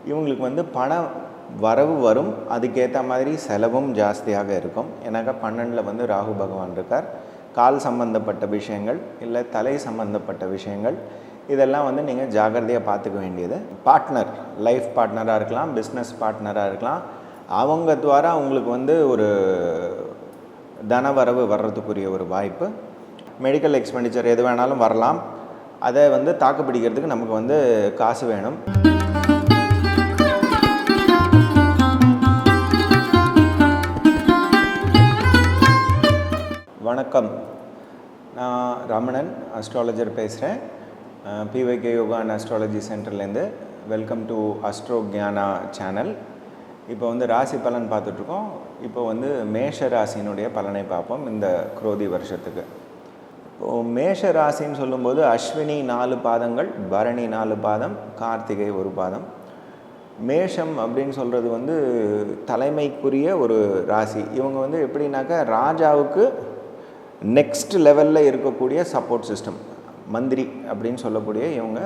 இவங்களுக்கு வந்து பண வரவு வரும், அதுக்கேற்ற மாதிரி செலவும் ஜாஸ்தியாக இருக்கும். ஏன்னாக்கா 12ல் வந்து ராகு பகவான் இருக்கார். கால் சம்பந்தப்பட்ட விஷயங்கள் இல்லை தலை சம்பந்தப்பட்ட விஷயங்கள் இதெல்லாம் வந்து நீங்கள் ஜாகிரதையாக பார்த்துக்க வேண்டியது. பார்ட்னர், லைஃப் பார்ட்னராக இருக்கலாம், பிஸ்னஸ் பார்ட்னராக இருக்கலாம், அவங்க துவாரா உங்களுக்கு வந்து ஒரு தனவரவு வர்றதுக்குரிய ஒரு வாய்ப்பு. மெடிக்கல் எக்ஸ்பெண்டிச்சர் எது வேணாலும் வரலாம். அதை வந்து தாக்கு பிடிக்கிறதுக்கு நமக்கு வந்து காசு வேணும். வணக்கம், நான் ரமணன், அஸ்ட்ராலஜர் பேசுகிறேன். பிவைகே யோகா அண்ட் அஸ்ட்ராலஜி சென்டர்லேருந்து. Welcome to astro Gyana channel. இப்போ வந்து ராசி பலன் பார்த்துட்ருக்கோம். இப்போ வந்து மேஷ ராசியினுடைய பலனை பார்ப்போம் இந்த குரோதி வருஷத்துக்கு. இப்போது மேஷ ராசின்னு சொல்லும்போது அஸ்வினி 4 பாதங்கள், பரணி 4 பாதம், கார்த்திகை 1 பாதம். மேஷம் அப்படின்னு சொல்கிறது வந்து தலைமைக்குரிய ஒரு ராசி. இவங்க வந்து எப்படின்னாக்கா ராஜாவுக்கு நெக்ஸ்ட் லெவலில் இருக்கக்கூடிய சப்போர்ட் சிஸ்டம், மந்திரி அப்படின்னு சொல்லக்கூடிய இவங்க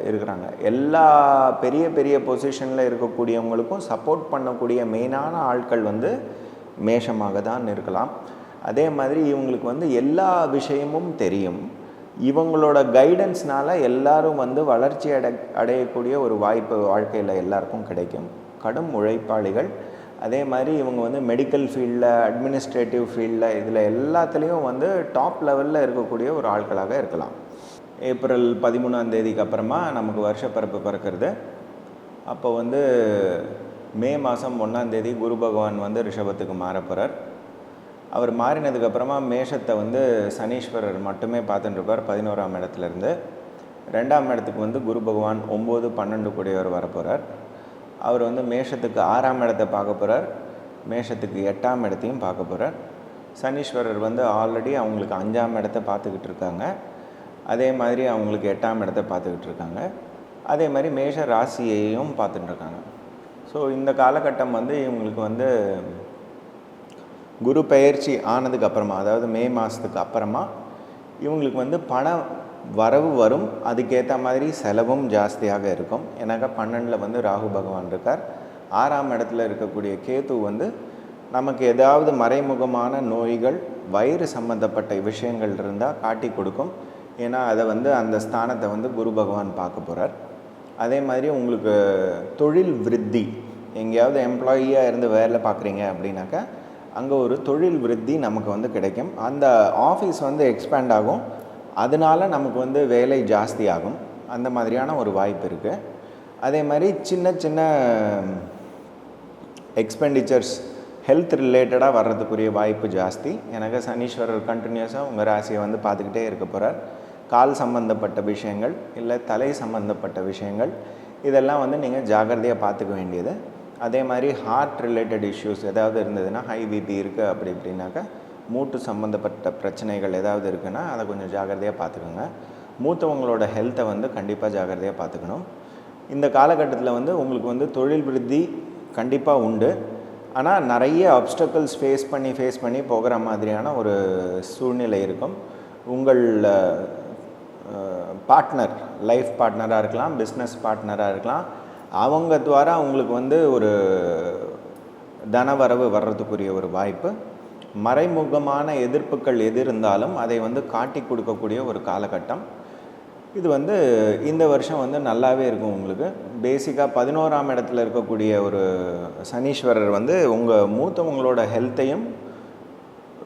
இருக்கிறாங்க. எல்லா பெரிய பெரிய பொசிஷனில் இருக்கக்கூடியவங்களுக்கும் சப்போர்ட் பண்ணக்கூடிய மெயினான ஆட்கள் வந்து மேஷமாக தான் இருக்கலாம். அதே மாதிரி இவங்களுக்கு வந்து எல்லா விஷயமும் தெரியும். இவங்களோட கைடன்ஸ்னால் எல்லாரும் வந்து வளர்ச்சி அடையக்கூடிய ஒரு வாய்ப்பு வாழ்க்கையில் எல்லாருக்கும் கிடைக்கும். கடும் உழைப்பாளிகள். அதே மாதிரி இவங்க வந்து மெடிக்கல் ஃபீல்டில், அட்மினிஸ்ட்ரேட்டிவ் ஃபீல்டில், இதில் எல்லாத்துலேயும் வந்து டாப் லெவலில் இருக்கக்கூடிய ஒரு ஆட்களாக இருக்கலாம். ஏப்ரல் 13 அப்புறமா நமக்கு வருஷப்பிறப்பு பிறக்கிறது. அப்போ வந்து மே மாதம் 1 குரு பகவான் வந்து ரிஷபத்துக்கு மாறப்போகிறார். அவர் மாறினதுக்கப்புறமா மேஷத்தை வந்து சனீஸ்வரர் மட்டுமே பார்த்துட்டுருப்பார் 11ஆம் இடத்துலேருந்து. 2ஆம் இடத்துக்கு வந்து குரு பகவான் 9, 12 கூடியவர் வரப்போகிறார். அவர் வந்து மேஷத்துக்கு 6ஆம் இடத்தை பார்க்க போகிறார், மேஷத்துக்கு 8ஆம் இடத்தையும் பார்க்க போகிறார். சனீஸ்வரர் வந்து ஆல்ரெடி அவங்களுக்கு 5ஆம் இடத்தை பார்த்துக்கிட்டு இருக்காங்க. அதே மாதிரி அவங்களுக்கு 8ஆம் இடத்தை பார்த்துக்கிட்டு இருக்காங்க. அதே மாதிரி மேஷ ராசியையும் பார்த்துட்டுருக்காங்க. ஸோ இந்த காலகட்டம் வந்து இவங்களுக்கு வந்து குரு பெயர்ச்சி ஆனதுக்கப்புறமா, அதாவது மே மாதத்துக்கு அப்புறமா இவங்களுக்கு வந்து பண வரவு வரும், அதுக்கேற்ற மாதிரி செலவும் ஜாஸ்தியாக இருக்கும். ஏன்னாக்கா 12ல் வந்து ராகு பகவான் இருக்கார். 6ஆம் இடத்துல இருக்கக்கூடிய கேது வந்து நமக்கு ஏதாவது மறைமுகமான நோய்கள், வயிறு சம்பந்தப்பட்ட விஷயங்கள் இருந்தால் காட்டி கொடுக்கும். ஏன்னா அதை வந்து அந்த ஸ்தானத்தை வந்து குரு பகவான் பார்க்க போகிறார். அதே மாதிரி உங்களுக்கு தொழில் விருத்தி, எங்கேயாவது எம்ப்ளாயியாக இருந்து வேலை பார்க்குறீங்க அப்படின்னாக்கா அங்கே ஒரு தொழில் விருத்தி நமக்கு வந்து கிடைக்கும். அந்த ஆஃபீஸ் வந்து எக்ஸ்பேண்ட் ஆகும், அதனால் நமக்கு வந்து வேலை ஜாஸ்தி ஆகும். அந்த மாதிரியான ஒரு வாய்ப்பு இருக்குது. அதே மாதிரி சின்ன சின்ன எக்ஸ்பெண்டிச்சர்ஸ் ஹெல்த் ரிலேட்டடாக வர்றதுக்குரிய வாய்ப்பு ஜாஸ்தி. எனக்கு சனீஸ்வரர் கண்டினியூஸாக உங்கள் ராசியை வந்து பார்த்துக்கிட்டே இருக்க போகிறார். கால் சம்பந்தப்பட்ட விஷயங்கள் இல்லை தலை சம்பந்தப்பட்ட விஷயங்கள் இதெல்லாம் வந்து நீங்கள் ஜாகிரதையாக பார்த்துக்க வேண்டியது. அதே மாதிரி ஹார்ட் ரிலேட்டட் இஷ்யூஸ் ஏதாவது இருந்ததுன்னா, ஹை பிபி இருக்குது அப்படி இப்படின்னாக்கா, மூட்டு சம்மந்தப்பட்ட பிரச்சனைகள் ஏதாவது இருக்குன்னா அதை கொஞ்சம் ஜாகிரதையாக பார்த்துக்கோங்க. மூத்தவங்களோட ஹெல்த்தை வந்து கண்டிப்பாக ஜாகிரதையாக பார்த்துக்கணும். இந்த காலகட்டத்தில் வந்து உங்களுக்கு வந்து தொழில் விருத்தி கண்டிப்பாக உண்டு. ஆனால் நிறைய அப்டக்கிள்ஸ் ஃபேஸ் பண்ணி போகிற மாதிரியான ஒரு சூழ்நிலை இருக்கும். உங்கள் பார்ட்னர், லைஃப் பார்ட்னராக இருக்கலாம், பிஸ்னஸ் பார்ட்னராக இருக்கலாம், அவங்க துவாரா உங்களுக்கு வந்து ஒரு தனவரவு வர்றதுக்குரிய ஒரு வாய்ப்பு. மறைமுகமான எதிர்ப்புகள் எது இருந்தாலும் அதை வந்து காட்டி கொடுக்கக்கூடிய ஒரு காலகட்டம். இது வந்து இந்த வருஷம் வந்து நல்லாவே இருக்கும் உங்களுக்கு. பேசிக்காக 11ஆம் இடத்துல இருக்கக்கூடிய ஒரு சனீஸ்வரர் வந்து உங்கள் மூத்தவங்களோட ஹெல்த்தையும்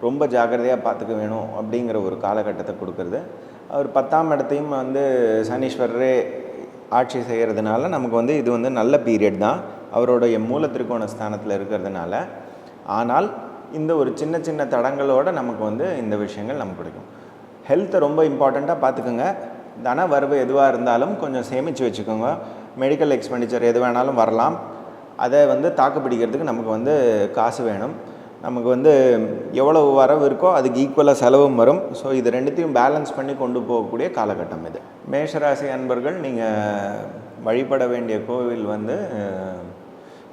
ரொம்ப ஜாக்கிரதையாக பார்த்துக்க வேணும் அப்படிங்கிற ஒரு காலகட்டத்தை கொடுக்குறது. அவர் 10ஆம் இடத்தையும் வந்து சனீஸ்வரரே ஆட்சி செய்கிறதுனால நமக்கு வந்து இது வந்து நல்ல பீரியட் தான், அவருடைய மூல திரிகோண ஸ்தானத்தில் இருக்கிறதுனால. ஆனால் இந்த ஒரு சின்ன சின்ன தடங்களோடு நமக்கு வந்து இந்த விஷயங்கள் நமக்கு கிடைக்கும். ஹெல்த்தை ரொம்ப இம்பார்ட்டண்ட்டாக பார்த்துக்குங்க. தன வரவு எதுவாக இருந்தாலும் கொஞ்சம் சேமித்து வச்சுக்கோங்க. மெடிக்கல் எக்ஸ்பெண்டிச்சர் எது வேணாலும் வரலாம். அதை வந்து தாக்கு பிடிக்கிறதுக்கு நமக்கு வந்து காசு வேணும். நமக்கு வந்து எவ்வளவு வரவு இருக்கோ அதுக்கு ஈக்குவலாக செலவும் வரும். ஸோ இது ரெண்டுத்தையும் பேலன்ஸ் பண்ணி கொண்டு போகக்கூடிய காலகட்டம் இது. மேஷராசி அன்பர்கள், நீங்கள் வழிபட வேண்டிய கோவில் வந்து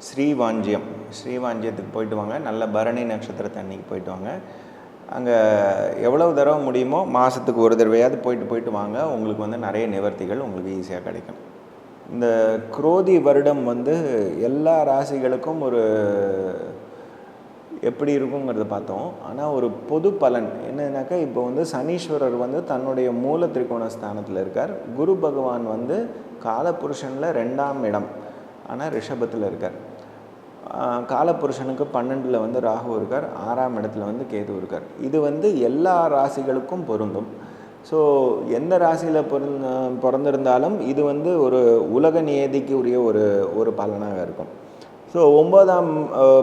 ஸ்ரீவாஞ்சியத்துக்கு போயிட்டு வாங்க. நல்ல பரணி நட்சத்திரத்தை அன்றைக்கி போயிட்டு வாங்க. அங்கே எவ்வளவு தடவை முடியுமோ மாதத்துக்கு ஒரு தடவையாவது போயிட்டு வாங்க. உங்களுக்கு வந்து நிறைய நிவர்த்திகள் உங்களுக்கு ஈஸியாக கிடைக்கும். இந்த குரோதி வருடம் வந்து எல்லா ராசிகளுக்கும் ஒரு எப்படி இருக்குங்கிறத பார்த்தோம். ஆனால் ஒரு பொது பலன் என்னன்னாக்கா, இப்போ வந்து சனீஸ்வரர் வந்து தன்னுடைய மூல திரிகோண ஸ்தானத்தில் இருக்கார். குரு பகவான் வந்து காலபுருஷனில் 2ஆம் இடம், ஆனால் ரிஷபத்தில் இருக்கார். காலபுருஷனுக்கு 12ல் வந்து ராகு இருக்கார், 6ஆம் இடத்துல வந்து கேது இருக்கார். இது வந்து எல்லா ராசிகளுக்கும் பொருந்தும். ஸோ எந்த ராசியில் பிறந்திருந்தாலும் இது வந்து ஒரு உலக நியதிக்கு உரிய ஒரு பலனாக இருக்கும். ஸோ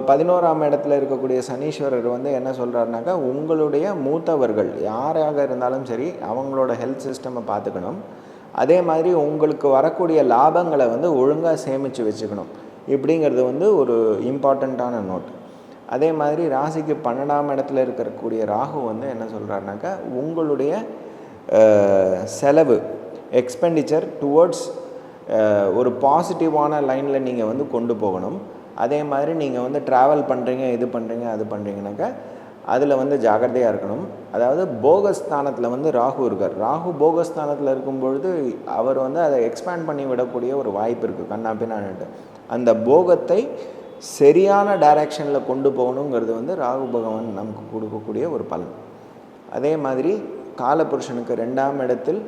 11ஆம் இடத்துல இருக்கக்கூடிய சனீஸ்வரர் வந்து என்ன சொல்கிறாருனாக்கா, உங்களுடைய மூத்தவர்கள் யாராக இருந்தாலும் சரி அவங்களோட ஹெல்த் சிஸ்டமை பார்த்துக்கணும். அதே மாதிரி உங்களுக்கு வரக்கூடிய லாபங்களை வந்து ஒழுங்காக சேமித்து வச்சுக்கணும். இப்படிங்கிறது வந்து ஒரு இம்பார்ட்டண்ட்டான நோட். அதே மாதிரி ராசிக்கு 12ஆம் இடத்துல இருக்கக்கூடிய ராகு வந்து என்ன சொல்கிறாருனாக்கா, உங்களுடைய செலவு எக்ஸ்பெண்டிச்சர் டுவர்ட்ஸ் ஒரு பாசிட்டிவான லைனில் நீங்கள் வந்து கொண்டு போகணும். அதே மாதிரி நீங்கள் வந்து ட்ராவல் பண்ணுறீங்க, இது பண்ணுறீங்க, அது பண்ணுறீங்கனாக்கா அதில் வந்து ஜாகிரதையாக இருக்கணும். அதாவது போகஸ்தானத்தில் வந்து ராகு இருக்கார். ராகு போகஸ்தானத்தில் இருக்கும்பொழுது அவர் வந்து அதை எக்ஸ்பேண்ட் பண்ணி விடக்கூடிய ஒரு வாய்ப்பு இருக்குது கண்ணாப்பின்னான்ட்டு. அந்த போகத்தை சரியான டைரக்ஷனில் கொண்டு போகணுங்கிறது வந்து ராகு பகவான் நமக்கு கொடுக்கக்கூடிய ஒரு பலன். அதே மாதிரி காலபுருஷனுக்கு 2ஆம் இடத்தில்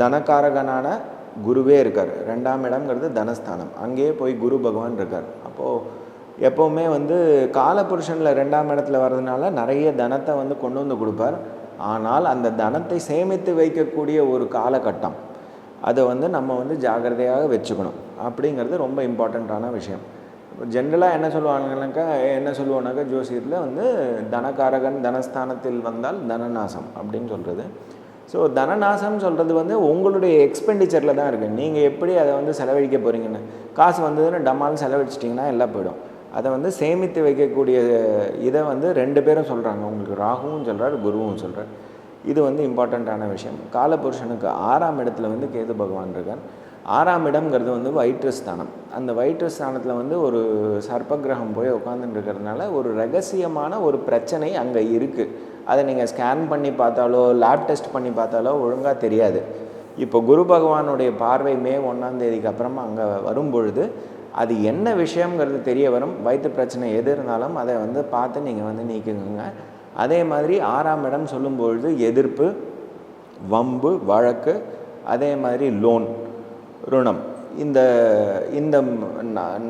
தனகாரகனான குருவே இருக்கார். 2ஆம் இடம்ங்கிறது தனஸ்தானம், அங்கேயே போய் குரு பகவான் இருக்கார். அப்போது எப்போவுமே வந்து காலபுருஷனில் 2ஆம் இடத்துல வர்றதுனால நிறைய தனத்தை வந்து கொண்டு வந்து கொடுப்பார். ஆனால் அந்த தனத்தை சேமித்து வைக்கக்கூடிய ஒரு காலகட்டம், அதை வந்து நம்ம வந்து ஜாகிரதையாக வச்சுக்கணும். அப்படிங்கிறது ரொம்ப இம்பார்ட்டண்ட்டான விஷயம். ஜென்ரலாக என்ன சொல்லுவோம்னாக்கா ஜோசியத்தில் வந்து தனகாரகன் தனஸ்தானத்தில் வந்தால் தனநாசம் அப்படின்னு சொல்கிறது. ஸோ தனநாசம் சொல்கிறது வந்து உங்களுடைய எக்ஸ்பெண்டிச்சரில் தான் இருக்குது. நீங்கள் எப்படி அதை வந்து செலவழிக்க போகிறீங்கன்னு, காசு வந்ததுன்னு டம்மாலும் செலவழிச்சிட்டிங்கன்னா எல்லாம் போயிடும். அதை வந்து சேமித்து வைக்கக்கூடிய இதை வந்து 2 பேரும் சொல்கிறாங்க. உங்களுக்கு ராகுவும் சொல்கிறார், குருவும் சொல்கிறார். இது வந்து இம்பார்ட்டண்ட்டான விஷயம். காலபுருஷனுக்கு 6ஆம் இடத்துல வந்து கேது பகவான் இருக்கார். 6ஆம் இடம்ங்கிறது வந்து வயிற்று ஸ்தானம். அந்த வயிற்று ஸ்தானத்தில் வந்து ஒரு சர்ப்பகிரகம் போய் உட்காந்துட்டு இருக்கிறதுனால ஒரு ரகசியமான ஒரு பிரச்சனை அங்கே இருக்குது. அதை நீங்கள் ஸ்கேன் பண்ணி பார்த்தாலோ லேப் டெஸ்ட் பண்ணி பார்த்தாலோ ஒழுங்காக தெரியாது. இப்போ குரு பகவானுடைய பார்வை மே 1ஆம் தேதிக்கு அப்புறமா அங்கே வரும்பொழுது அது என்ன விஷயங்கிறது தெரிய வரும். வயிற்று பிரச்சனை எது இருந்தாலும் அதை வந்து பார்த்து நீங்கள் வந்து நீக்குங்க. அதே மாதிரி 6ஆம் இடம் சொல்லும்பொழுது எதிர்ப்பு, வம்பு, வழக்கு, அதே மாதிரி லோன், ருணம், இந்த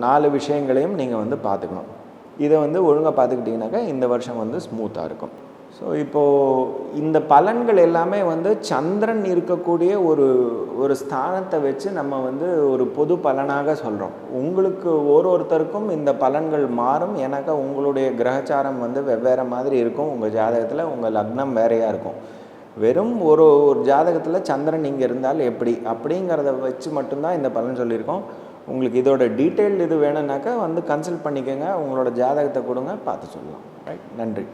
4 விஷயங்களையும் நீங்கள் வந்து பார்த்துக்கணும். இதை வந்து ஒழுங்காக பார்த்துக்கிட்டிங்கனாக்கா இந்த வருஷம் வந்து ஸ்மூத்தாக இருக்கும். ஸோ இப்போது இந்த பலன்கள் எல்லாமே வந்து சந்திரன் இருக்கக்கூடிய ஒரு ஸ்தானத்தை வச்சு நம்ம வந்து ஒரு பொது பலனாக சொல்கிறோம். உங்களுக்கு ஒருத்தருக்கும் இந்த பலன்கள் மாறும். ஏன்னாக்கா உங்களுடைய கிரகச்சாரம் வந்து வெவ்வேறு மாதிரி இருக்கும். உங்கள் ஜாதகத்தில் உங்கள் லக்னம் வேறையாக இருக்கும். வெறும் ஒரு ஜாதகத்தில் சந்திரன் இங்கே இருந்தால் எப்படி அப்படிங்கிறத வச்சு மட்டும்தான் இந்த பலன் சொல்லியிருக்கோம். உங்களுக்கு இதோட டீட்டெயில் இது வேணும்னாக்கா வந்து கன்சல்ட் பண்ணிக்கோங்க. உங்களோட ஜாதகத்தை கொடுங்க, பார்த்து சொல்லலாம். ரைட், நன்றி.